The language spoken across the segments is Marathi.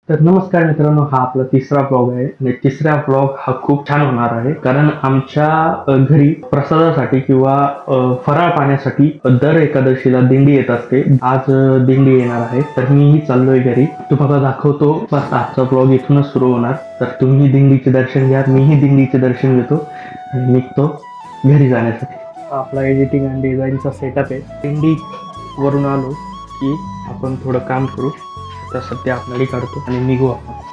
तर नमस्कार मित्रांनो, हा आपला तिसरा ब्लॉग आहे आणि तिसरा ब्लॉग हा खूप छान होणार आहे कारण आमच्या घरी प्रसादासाठी किंवा फराळ पाण्यासाठी दर एकादशीला दिंडी येत असते। आज दिंडी येणार आहे तर मीही चाललोय घरी, तुम्हाला दाखवतो। बस आजचा ब्लॉग इथूनच सुरू होणार। तर तुम्ही दिंडीचे दर्शन घ्या, मीही दिंडीचे दर्शन घेतो आणि निघतो घरी जाण्यासाठी। आपला एडिटिंग आणि डिझाईनचा सेटअप आहे। दिंडी वरून आलो की आपण थोडं काम करू, तर सध्या आपल्याला काढतो आणि निघू आपण।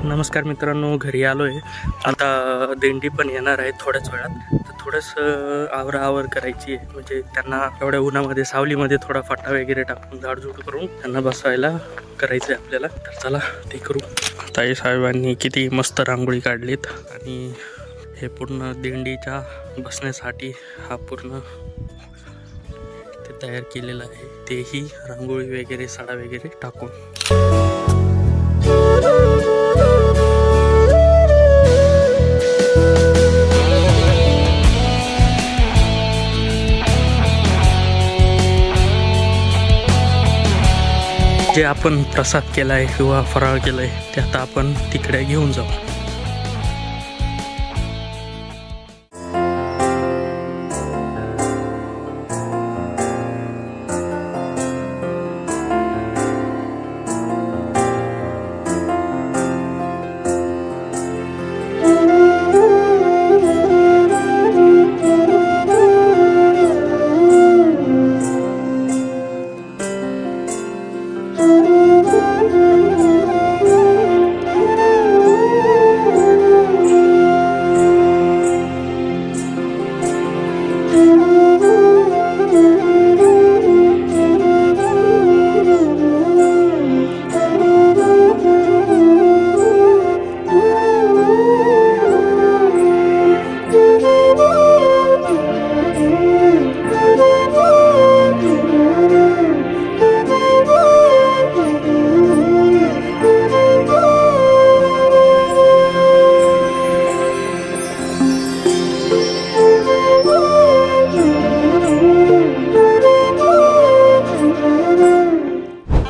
नमस्कार मित्रांनो, घरी आलोय। आता दिंडी पण येणार आहे थोड्याच वेळात, तर थोडंसं आवराआवर करायची आहे। म्हणजे त्यांना एवढ्या उन्हामध्ये सावलीमध्ये थोडा फटा वगैरे टाकून झाडझूड करून त्यांना बसवायला करायचं आहे आपल्याला। तर चला ते करू। ताई साहेबांनी किती मस्त रांगोळी काढलीत आणि हे पूर्ण दिंडीच्या बसण्यासाठी हा पूर्ण ते तयार केलेलं आहे, तेही रांगोळी वगैरे सडा वगैरे टाकून। जे आपण प्रसाद केलाय किंवा फराळ केलाय ते आता आपण तिकडे घेऊन जाऊ।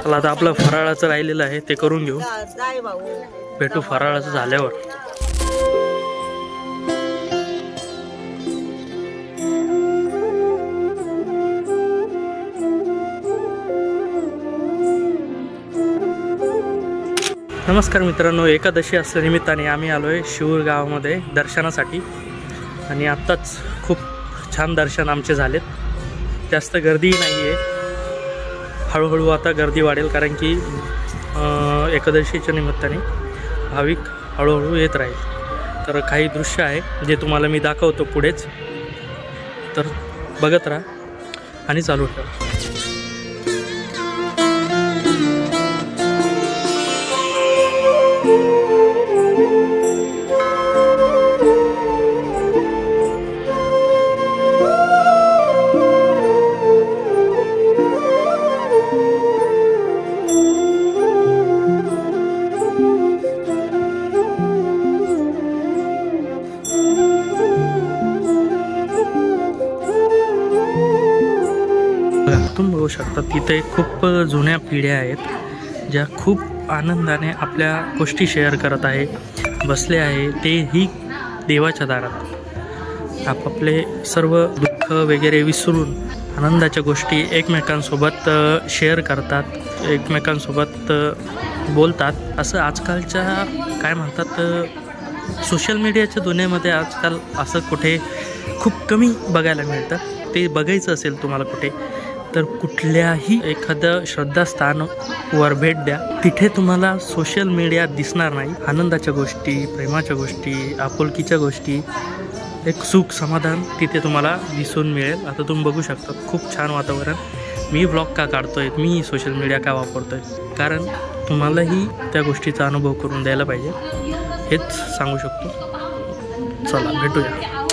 आता आपलं फराळाचं राहिलेलं आहे ते करून घेऊ, भेटू फराळाचं झाल्यावर। नमस्कार मित्रांनो, एकादशी असल्या निमित्ताने आम्ही आलोय शिवूर गावामध्ये दर्शनासाठी आणि आत्ताच खूप छान दर्शन आमचे झालेत। जास्त गर्दी नाही आहे, हळूहळू आता गर्दी वाढेल कारण की एकादशीच्या निमित्ताने भाविक हळूहळू येत राहील। तर काही दृश्य आहे जे तुम्हाला मी दाखवतो पुढेच, तर बघत राहा आणि चालू ठेवा। तुम्ही बघू शकता तिथे खूप जुन्या पिढ्या आहेत ज्या खूप आनंदाने आपल्या गोष्टी शेअर करत आहे, बसले आहे तेही देवाच्या दारात। आपापले सर्व दुःख वगैरे विसरून आनंदाच्या गोष्टी एकमेकांसोबत शेअर करतात, एकमेकांसोबत बोलतात। असं आजकालच्या काय म्हणतात सोशल मीडियाच्या दुनियेमध्ये आजकाल असं कुठे खूप कमी बघायला मिळतं। ते बघायचं असेल तुम्हाला कुठे तर कुठल्याही एखादं श्रद्धास्थानवर भेट द्या, तिथे तुम्हाला सोशल मीडिया दिसणार नाही। आनंदाच्या गोष्टी, प्रेमाच्या गोष्टी, आपुलकीच्या गोष्टी, एक सुख समाधान तिथे तुम्हाला दिसून मिळेल। आता तुम्ही बघू शकता खूप छान वातावरण। मी ब्लॉग का काढतोय, मी सोशल मीडिया का वापरतोय, कारण तुम्हालाही त्या गोष्टीचा अनुभव करून द्यायला पाहिजे हेच सांगू शकतो। चला भेटूया।